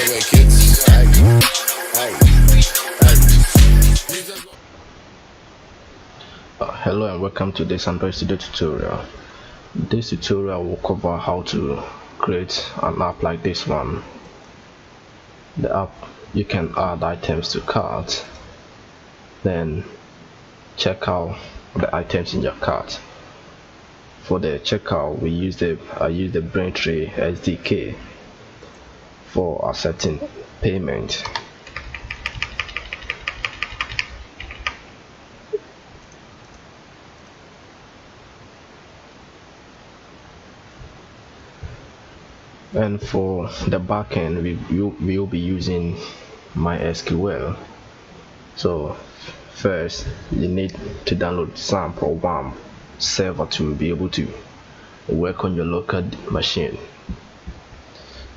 Anyway, kids, Hello and welcome to this Android Studio tutorial. This tutorial will cover how to create an app like this one. The app, you can add items to cart, then check out the items in your cart. For the checkout, I use the Braintree SDK for accepting payment. And for the backend, we will be using MySQL. So first, you need to download XAMPP or WAMP server to be able to work on your local machine.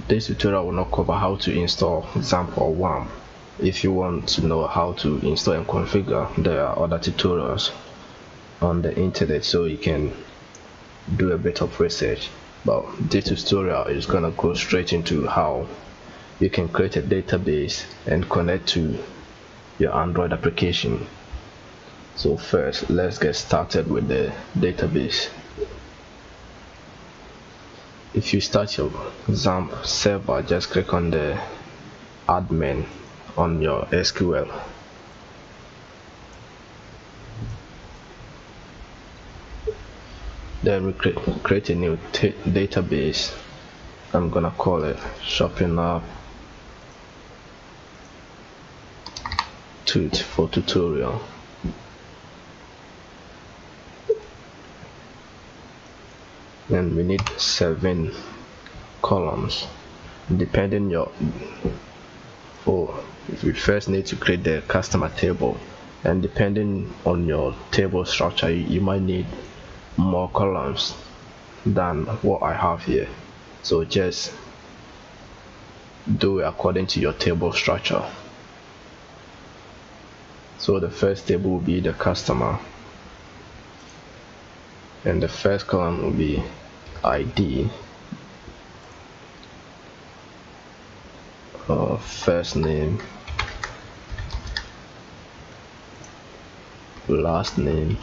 This tutorial will not cover how to install XAMPP or WAMP. If you want to know how to install and configure, there are other tutorials on the internet, so you can do a bit of research. But this tutorial is gonna go straight into how you can create a database and connect to your Android application. So first, let's get started with the database. If you start your XAMPP server, just click on the admin on your SQL. Then we create a new database. I'm gonna call it shopping app for tutorial. Then we need 7 columns depending we first need to create the customer table, and depending on your table structure, you might need more columns than what I have here, so just do it according to your table structure. So the first table will be the customer, and the first column will be ID, first name, last name,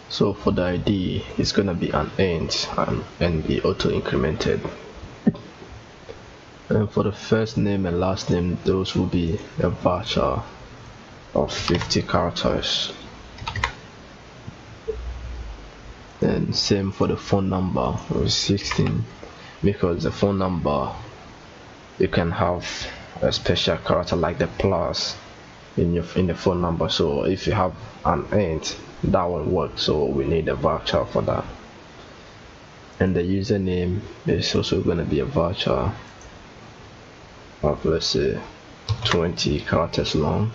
so for the ID, it's gonna be an int and be auto incremented. And for the first name and last name, those will be a voucher of 50 characters. And same for the phone number, 16, because the phone number, you can have a special character like the plus in the phone number. So if you have an int, that won't work, so we need a voucher for that. And the username is also going to be a voucher of, let's say, 20 characters long.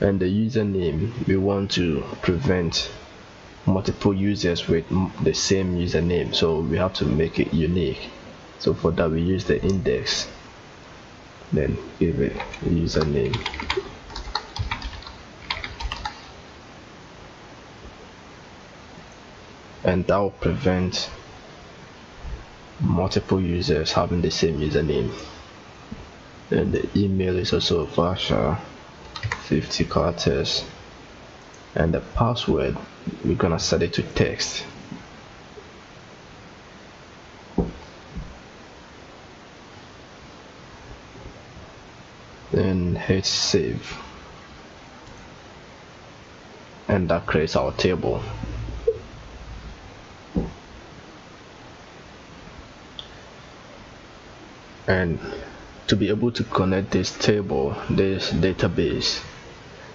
And the username, we want to prevent multiple users with the same username, so we have to make it unique. So for that, we use the index, then give it a username. And that will prevent multiple users having the same username. And the email is also a voucher, 50 characters. And the password, we're gonna set it to text. Then hit save, and that creates our table. And to be able to connect this database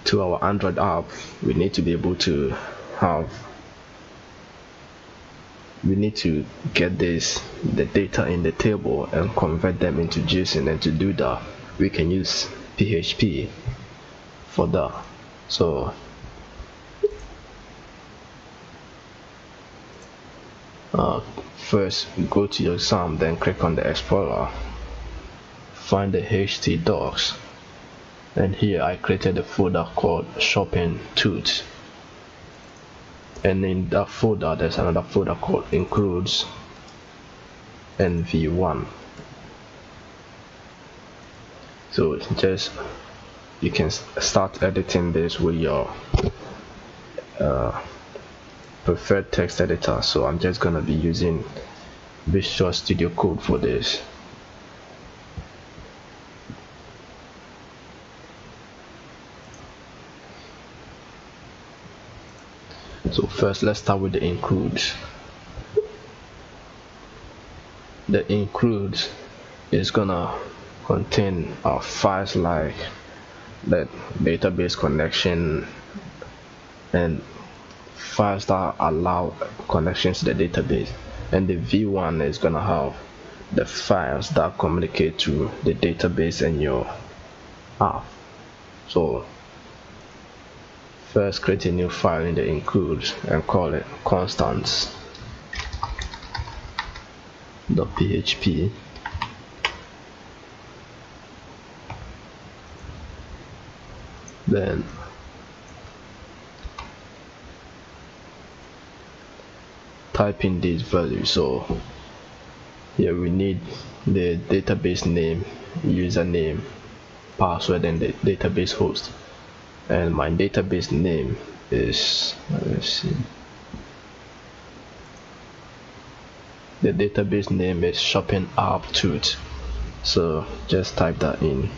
to our Android app, we need to be able to get the data in the table and convert them into JSON. And to do that, we can use PHP for that. So first go to your exam, then click on the Explorer, find the HT docs, and here I created a folder called shopping tools, and in that folder there's another folder called includes and v1. So just you can start editing this with your preferred text editor. So I'm just gonna be using Visual Studio Code for this. So first let's start with the includes. The includes is gonna contain files like the database connection and files that allow connections to the database, and the v1 is gonna have the files that communicate to the database and your app. So first create a new file in the includes and call it constants.php. Then type in these values. So here we need the database name, username, password, and the database host. And my database name is, let's see, the database name is shopping app tools. So just type that in.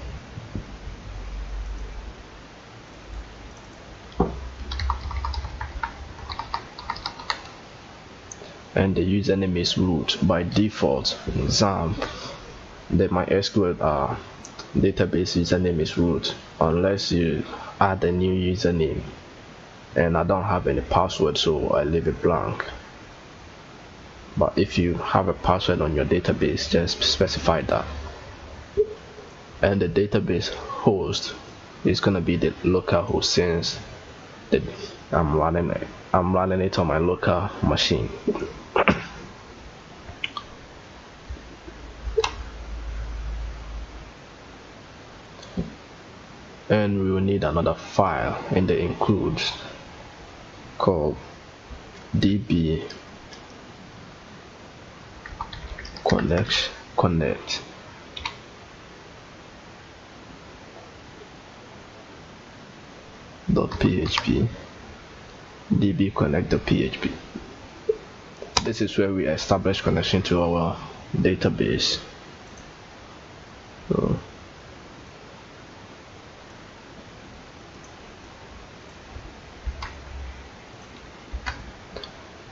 And the username is root by default. XAMPP, the MySQL database username is root, unless you add a new username, and I don't have any password, so I leave it blank. But if you have a password on your database, just specify that. And the database host is gonna be the local host, since I'm running it on my local machine. And we will need another file in the includes called db connect .php, dbconnect.php. This is where we establish connection to our database.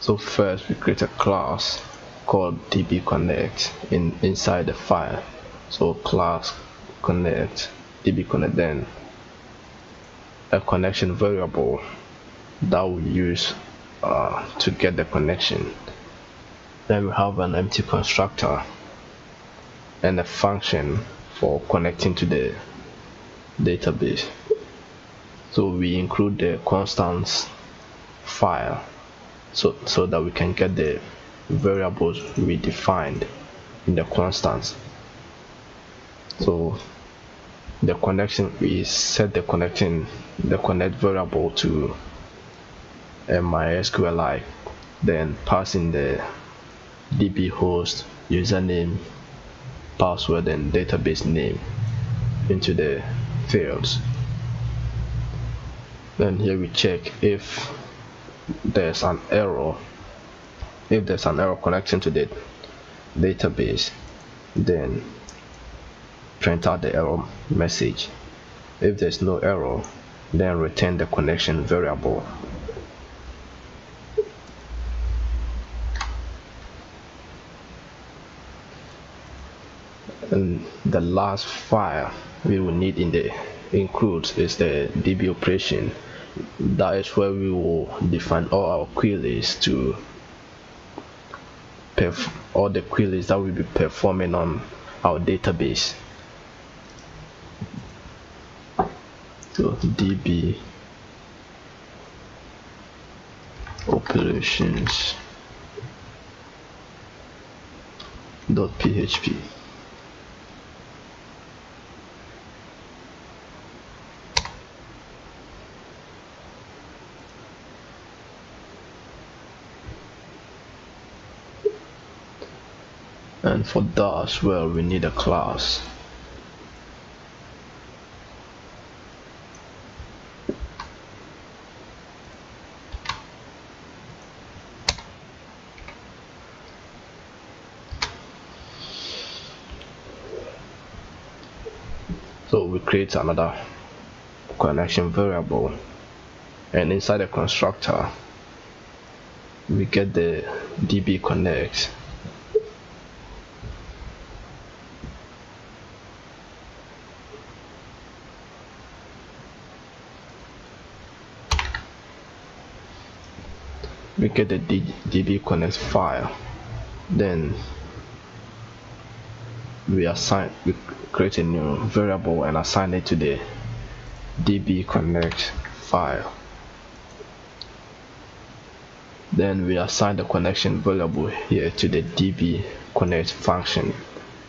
So first we create a class called dbconnect inside the file. So class connect dbconnect, then a connection variable that we use to get the connection. Then we have an empty constructor and a function for connecting to the database. So we include the constants file so that we can get the variables we defined in the constants. So the connection, we set the connect variable to MySQLi, then pass in the DB host, username, password, and database name into the fields. Then here we check if there's an error. If there's an error connecting to the database, then print out the error message. If there's no error, then return the connection variable. And the last file we will need in the includes is the DB operation. That is where we will define all our queries to all the queries that we'll be performing on our database. So DB operations, MySQL.php. And for that as well, we need a class. So we create another connection variable, and inside the constructor we get the db connect. We get the db connect file, then we create a new variable and assign it to the db connect file. Then we assign the connection variable here to the db connect function,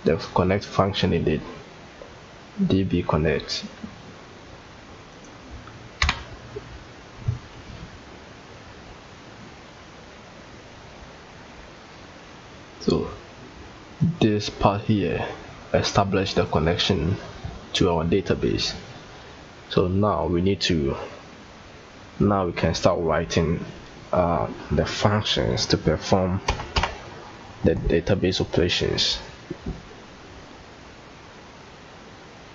the connect function in the db connect. So this part here establish the connection to our database. So now we can start writing the functions to perform the database operations.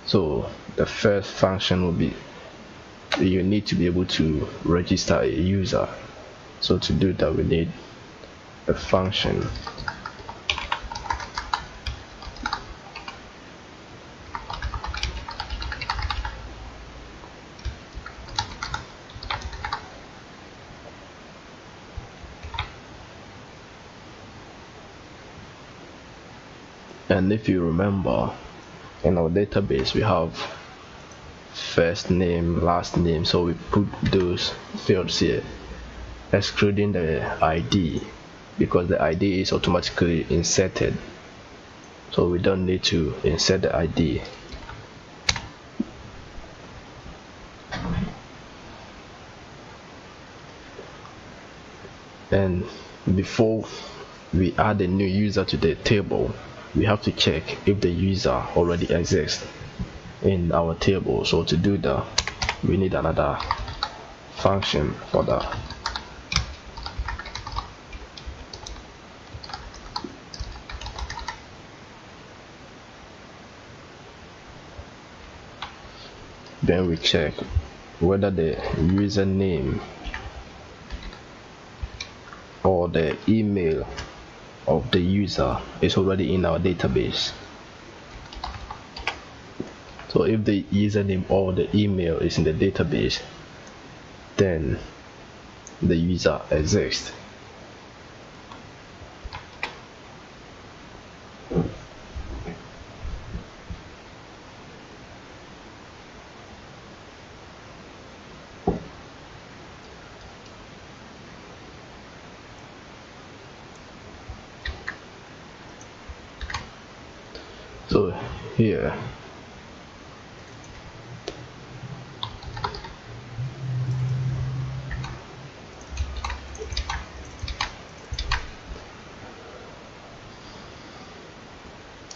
So the first function will be, you need to be able to register a user. So to do that, we need a function and if you remember, in our database we have first name, last name, so we put those fields here, excluding the ID because the ID is automatically inserted, so we don't need to insert the ID. And before we add a new user to the table, we have to check if the user already exists in our table. So to do that, we need another function for that. Then we check whether the username or the email of the user is already in our database. So if the username or the email is in the database, then the user exists.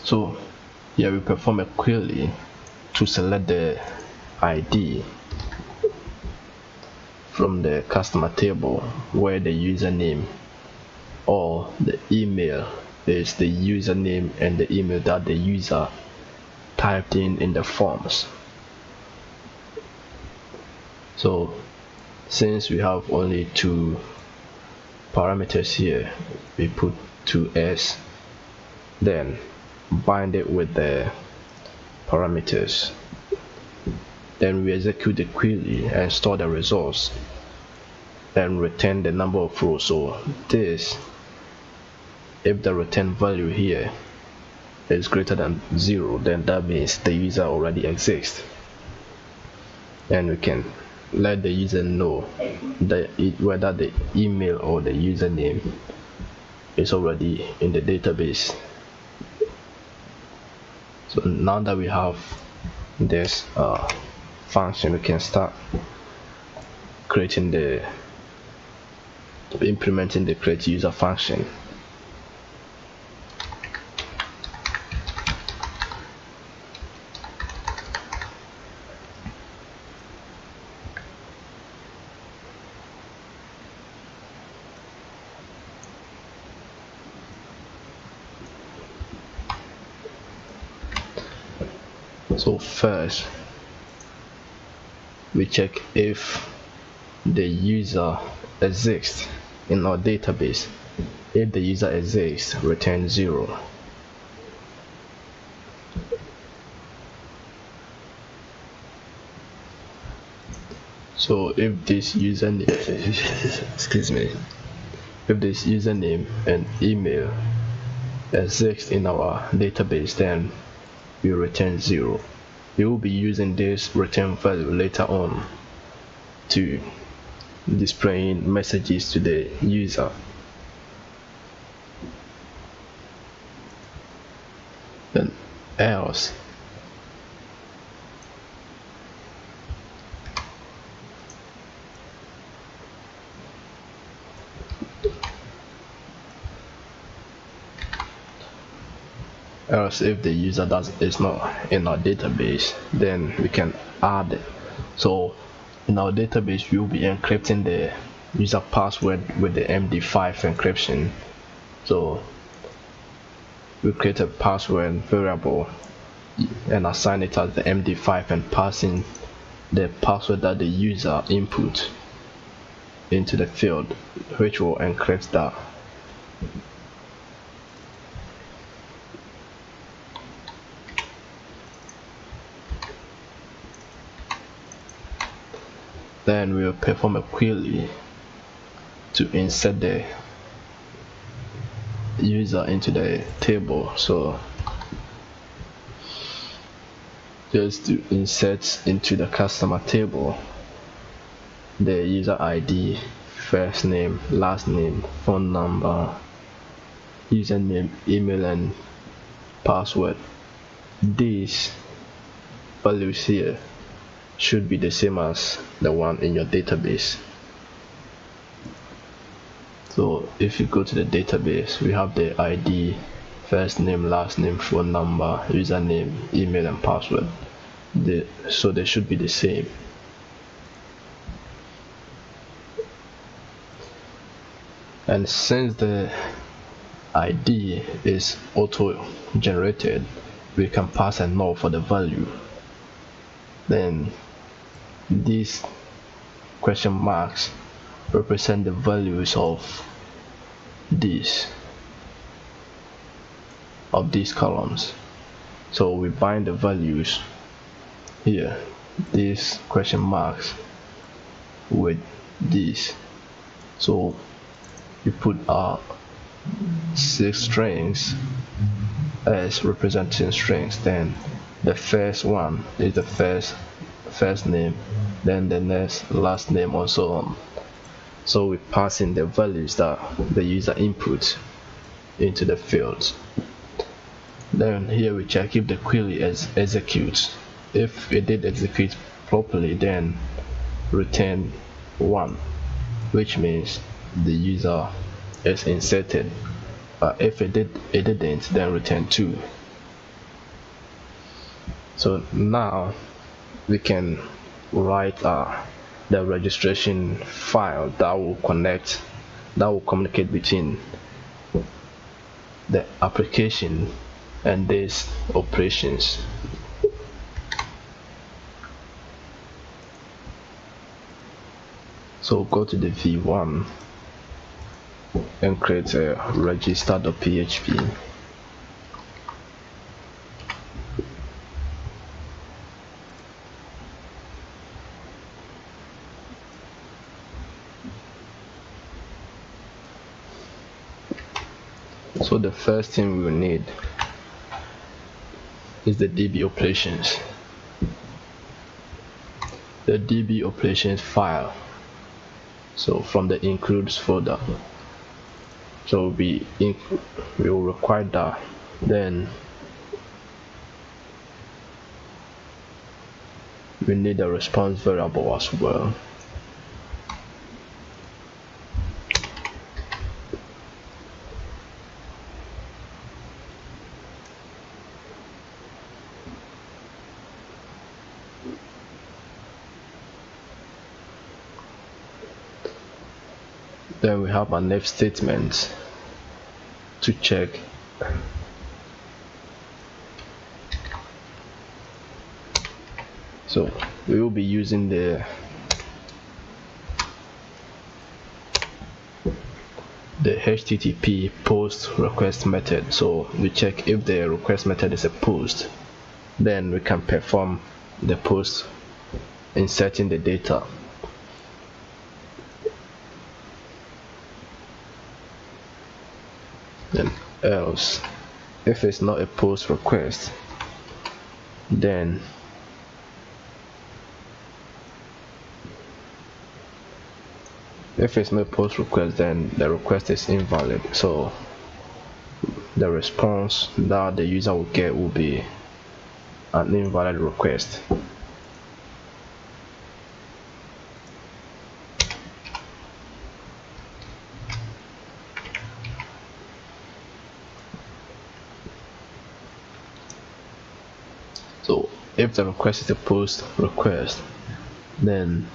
So here we perform a query to select the ID from the customer table where the username or the email is the username and the email that the user typed in the forms. So since we have only two parameters here, we put 2s, then bind it with the parameters, then we execute the query and store the results and return the number of rows. So this, if the return value here is greater than 0, then that means the user already exists, and we can let the user know whether the email or the username is already in the database. So now that we have this function, we can start implementing the create user function. So first we check if the user exists in our database. If the user exists, return 0. So if this username excuse me, if this username and email exists in our database, then we return 0. We will be using this return value later on to displaying messages to the user. Then else if the user is not in our database, then we can add it. So in our database, we will be encrypting the user password with the MD5 encryption. So we create a password variable and assign it as the MD5 and passing the password that the user input into the field, which will encrypt that. Then we will perform a query to insert the user into the table. So just to insert into the customer table the user ID, first name, last name, phone number, username, email and password. These values here should be the same as the one in your database. So if you go to the database, we have the ID, first name, last name, phone number, username, email and password. So they should be the same. And since the ID is auto generated, we can pass a null for the value. Then these question marks represent the values of these columns. So we bind the values here, these question marks, with these. So we put our 6 strings as representing strings. Then the first one is the first name, then the next last name, and so on. So we pass in the values that the user inputs into the fields. Then here we check if the query executes. If it did execute properly, then return 1, which means the user is inserted. If it didn't, then return 2. So now we can write the registration file that will communicate between the application and these operations. So go to the v1 and create a register.php. So the first thing we will need is the DB operations. The DB operations file. So from the includes folder. So we will require that. Then we need a response variable as well. Then we have an if statement to check so we will be using the HTTP post request method. So we check if the request method is a post, then we can perform the post inserting the data. Then else, if it's not a post request, then the request is invalid. So the response that the user will get will be an invalid request. So if the request is a post request, then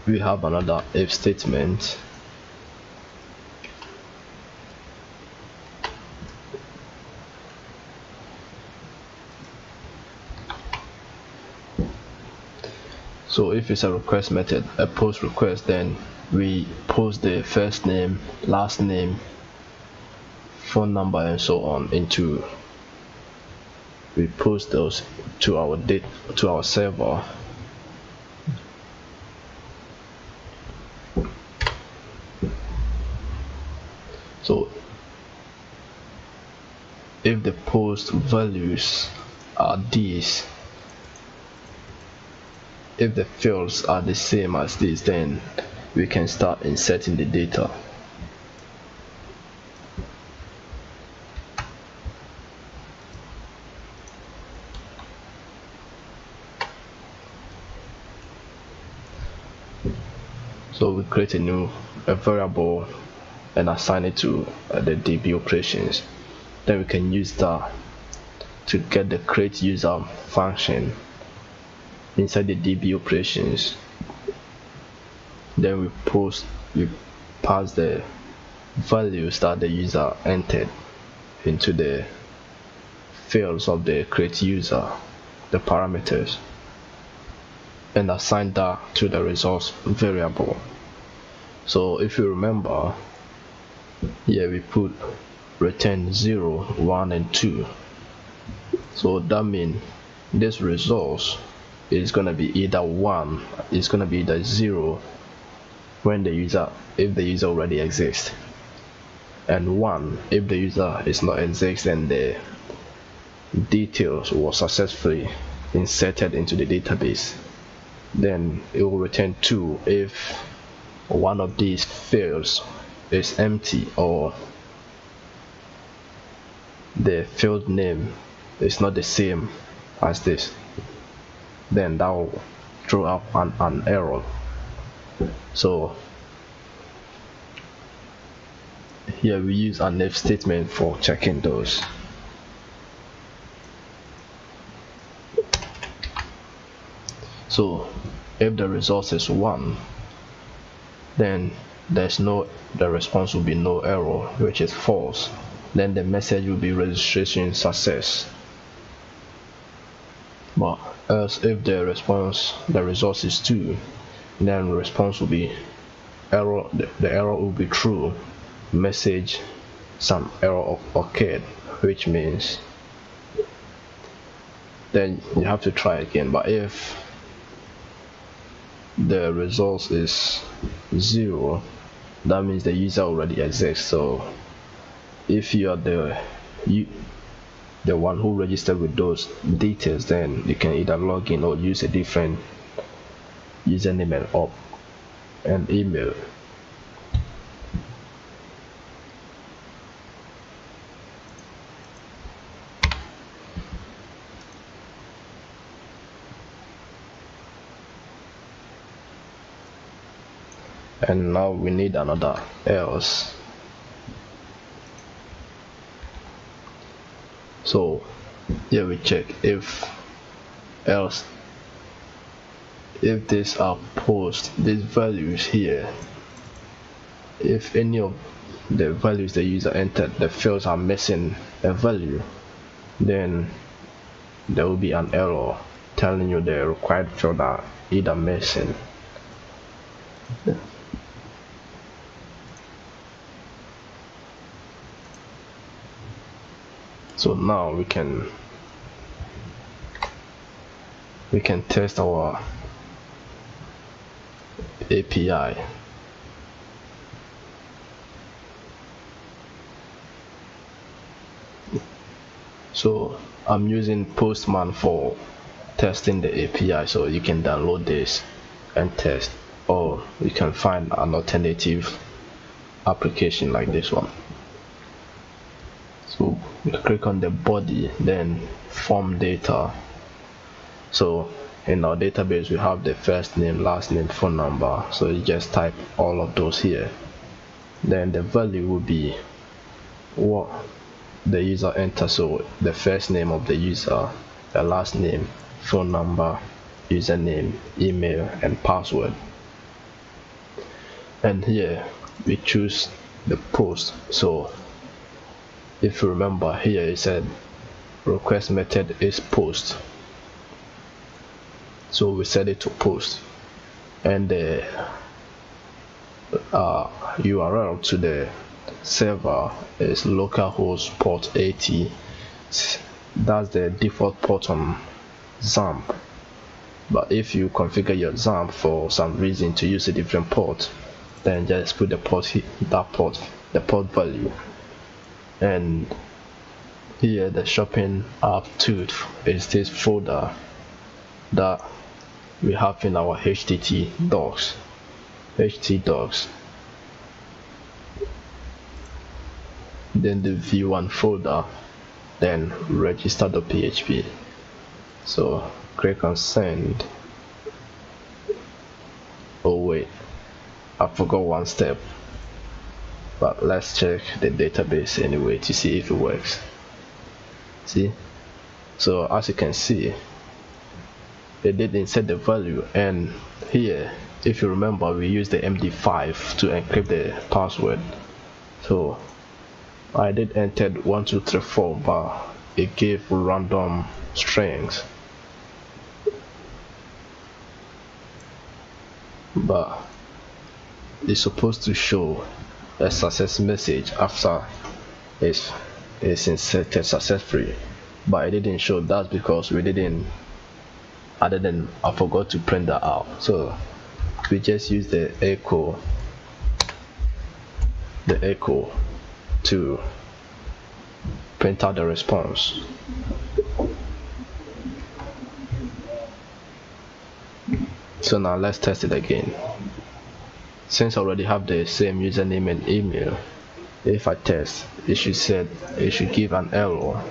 we have another if statement so if it's a request method, a post request, then we post the first name, last name, phone number and so on into, we post those to our server. So if the post values are these, if the fields are the same as this, then we can start inserting the data. So we create a variable and assign it to the DB operations. Then we can use that to get the create user function inside the DB operations. Then we pass the values that the user entered into the fields of the create user, the parameters, and assign that to the results variable. So if you remember, here we put return 0, 1 and 2. So that means this results is going to be either 1, it's going to be either 0 when if the user already exists, and 1 if the user is not exist and the details were successfully inserted into the database. Then it will return 2 if one of these fields is empty or the field name is not the same as this. Then that will throw up an error. So here we use an if statement for checking those. So if the result is 1, then the response will be no error, which is false. Then the message will be registration success. But else if the result is 2, then the response will be error. The error will be true. Message some error occurred, which means then you have to try again. But if the result is 0, that means the user already exists. So if you are the one who registered with those details, then you can either log in or use a different username and email. and now we need another else. So here we check if these are post, these values here, if any of the values the user entered, the fields are missing a value, then there will be an error telling you the required field are either missing. So now we can test our API. So I'm using Postman for testing the API, so you can download this and test, or you can find an alternative application like this one. So you click on the body, then form data. So in our database we have the first name, last name, phone number, so you just type all of those here. Then the value will be what the user enters, so the first name of the user, the last name, phone number, username, email, and password. And here we choose the post. So if you remember, here it said request method is post, so we set it to post, and the URL to the server is localhost port 80. That's the default port on XAMPP, but if you configure your XAMPP for some reason to use a different port, then just put the port, the port value. And here the shopping app tooth is this folder that we have in our HTT docs. Then the v1 folder, then register.php. So click on send. Oh wait, I forgot one step, but let's check the database anyway to see if it works. See, so as you can see, it did insert the value, and here, if you remember, we used the MD5 to encrypt the password. So I did enter 1 2 3 4, but it gave random strings. But it's supposed to show a success message after it's inserted successfully, but it didn't show that because we didn't, I forgot to print that out. So we just use the echo to print out the response. So now let's test it again. Since I already have the same username and email, if I test, it should give an error.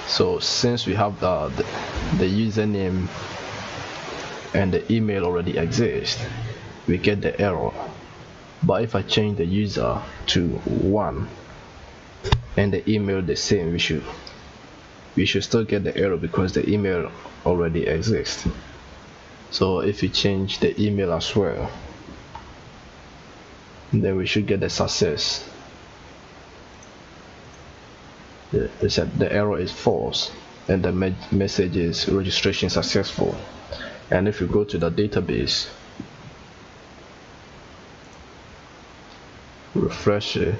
So since we have the username and the email already exist, we get the error. But if I change the user to 1 and the email the same, we should still get the error because the email already exists. So if you change the email as well, then we should get the success. The error is false and the message is registration successful. And if you go to the database, refresh it,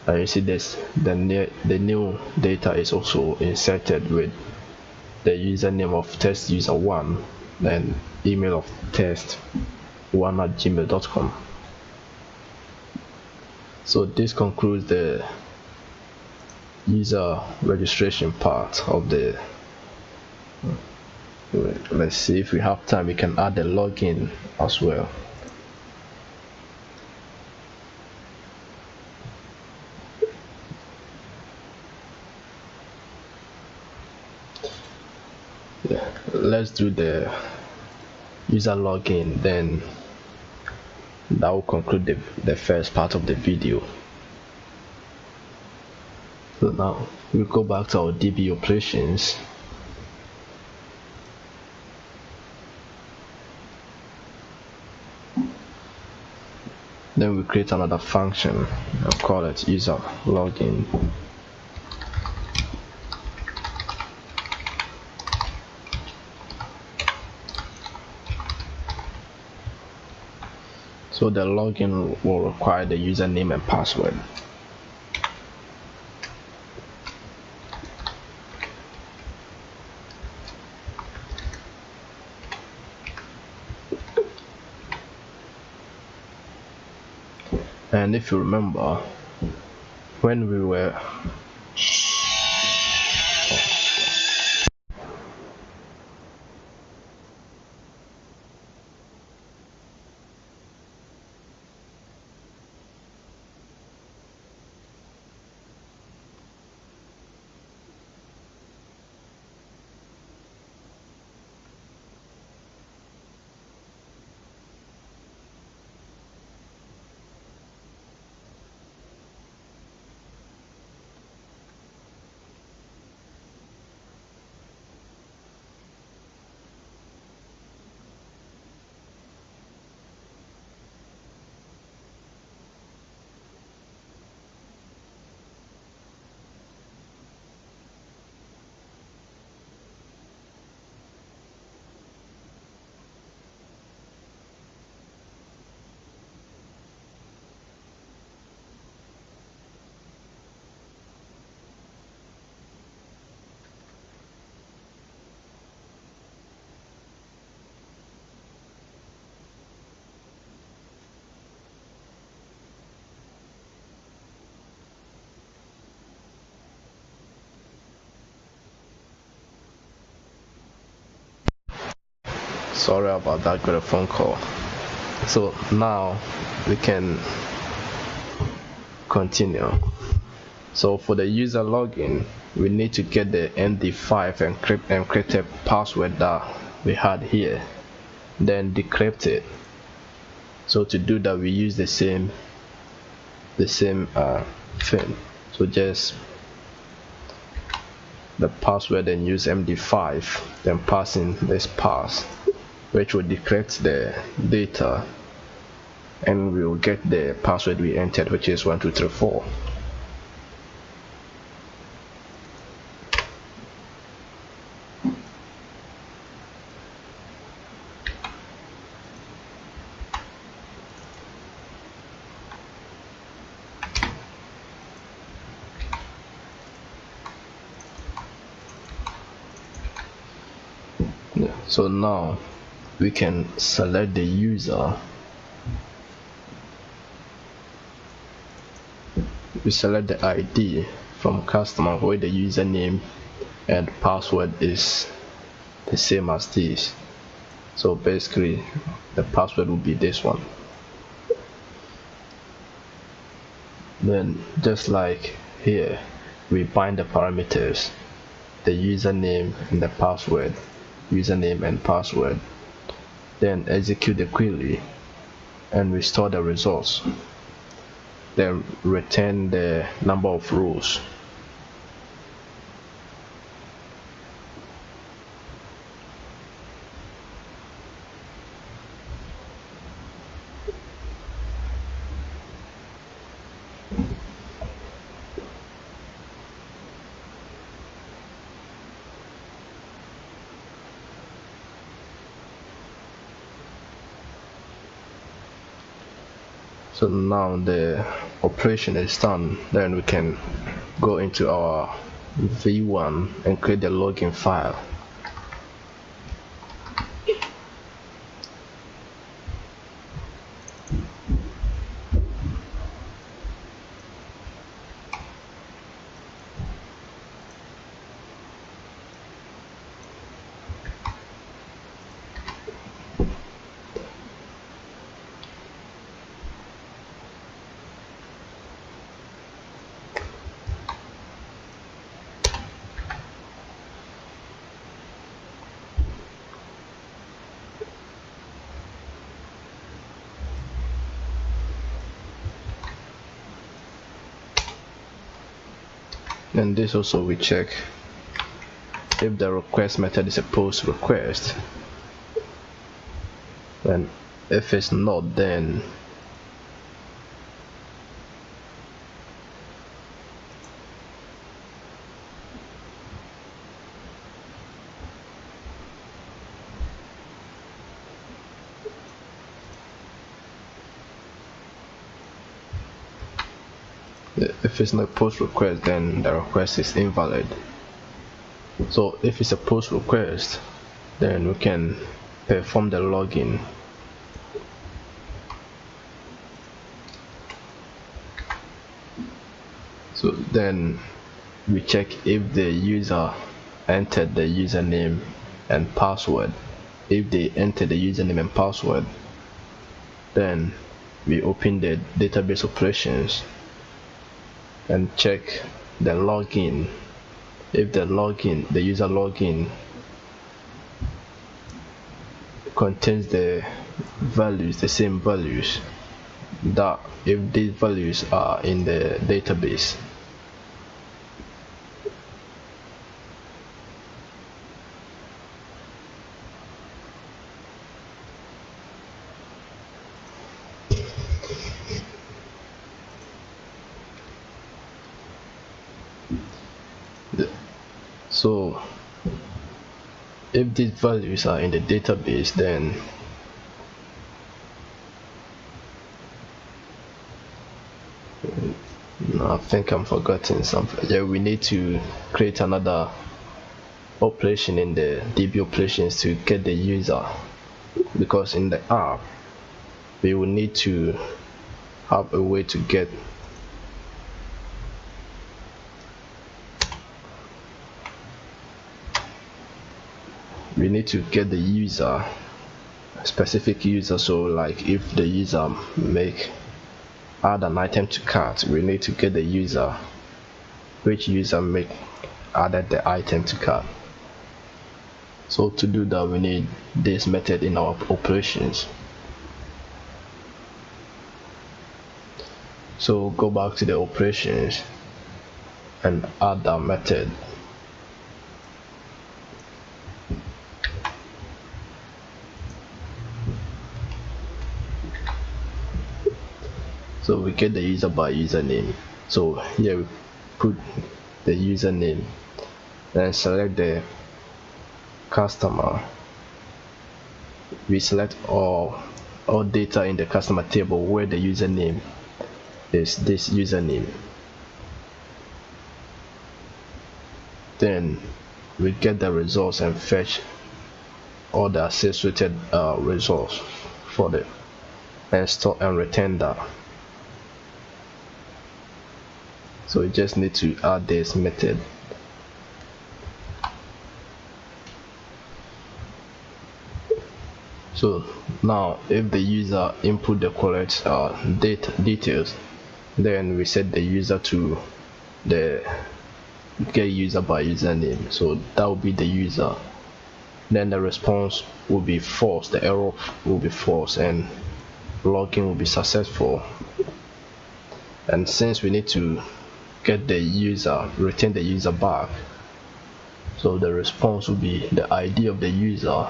and you see this, the new data is also inserted with the username of testuser1 and email of test1@gmail.com. So this concludes the user registration part of the. Let's see, if we have time we can add the login as well. Yeah, let's do the user login, then that will conclude the first part of the video. So now we'll go back to our DB operations. Then we create another function and call it user login. So the login will require the username and password. And if you remember, when we were sorry about that, got a phone call. So now we can continue. So for the user login, we need to get the MD5 encrypted password that we had here, then decrypt it. So to do that, we use the same thing. So just the password and use MD5, then pass in this pass, which will decrypt the data, and we will get the password we entered, which is 1234. So now we can select the user. We select the ID from customer where the username and password is the same as this. So basically the password will be this one. Then just like here, we bind the parameters, the username and the password, username and password, then execute the query and restore the results, then return the number of rows. So now the operation is done, then we can go into our V1 and create the login file. And this also we check if the request method is a post request, and if it's not, then if it's not a post request, then the request is invalid. So if it's a post request, then we can perform the login. So then we check if the user entered the username and password. If they enter the username and password, then we open the database operations and check the login. If the user login contains the same values, that if these values are in the database, so if these values are in the database, then I think I'm forgetting something. Yeah, we need to create another operation in the DB operations to get the user, because in the app we will need to have a way to get the user, specific user. So like if the user add an item to cart, we need to get the user, which user added the item to cart. So to do that, we need this method in our operations. So go back to the operations and add that method. So we get the user by username. So here we put the username, then select the customer. We select all data in the customer table where the username is this username. Then we get the results and fetch all the associated results for the and store and return that. So we just need to add this method. So now if the user input the correct details, then we set the user to the get user by username. So that will be the user. Then the response will be false, the error will be false, and login will be successful. And since we need to get the user, return the user back, so the response will be the ID of the user,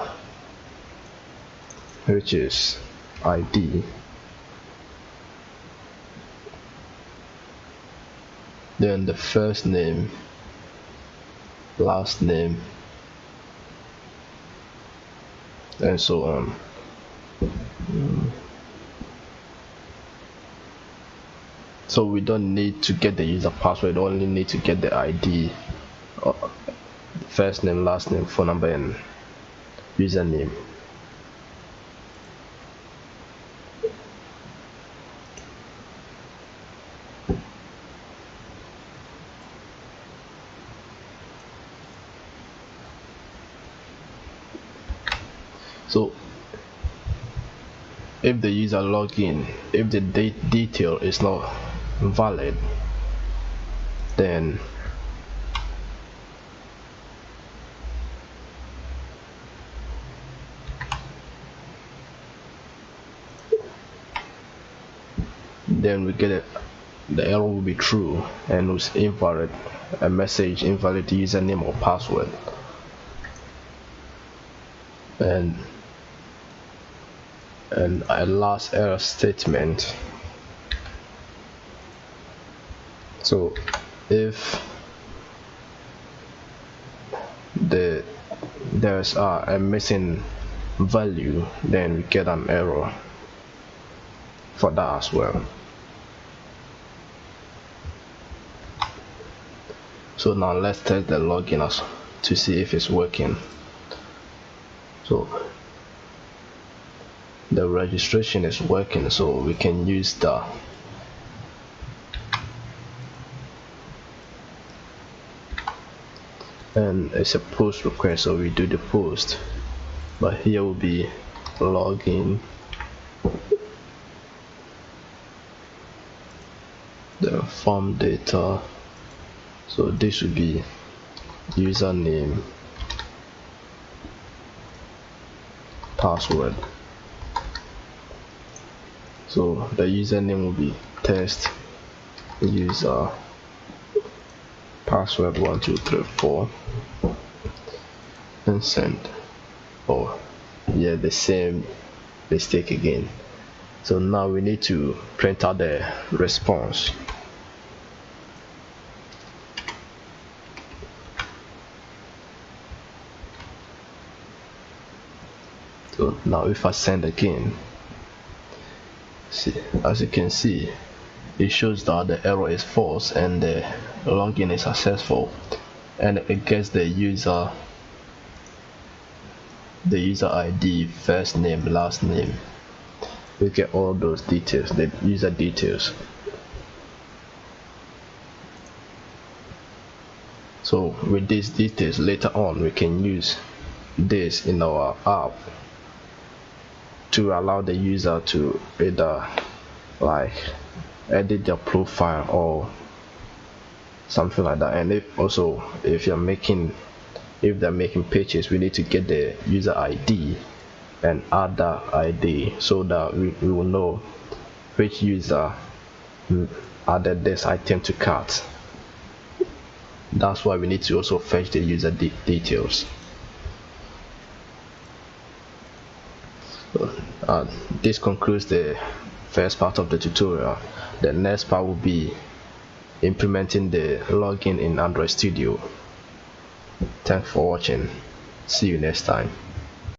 which is ID. Then the first name, last name, and so on. So we don't need to get the user password, only need to get the ID, first name, last name, phone number, and username. So if the user login, if the detail is not valid, then we get the error will be true and was invalid, a message invalid username or password. And a last error statement. So if there's a missing value, then we get an error for that as well. So now let's test the login to see if it's working. So the registration is working, so we can use the and it's a post request, so we do the post, but here will be login, the form data, so this will be username, password. So the username will be test user, password 1234, and send. Oh yeah, the same mistake again. So now we need to print out the response. So now if I send again, see, as you can see, it shows that the error is false and the login is successful, and it gets the user ID, first name, last name. We get all those details, the user details. So with these details, later on we can use this in our app to allow the user to either like edit their profile or something like that. And if they're making pages, we need to get the user ID and add that ID so that we will know which user added this item to cart. That's why we need to also fetch the user details. This concludes the first part of the tutorial. The next part will be implementing the login in Android Studio. Thanks for watching. See you next time.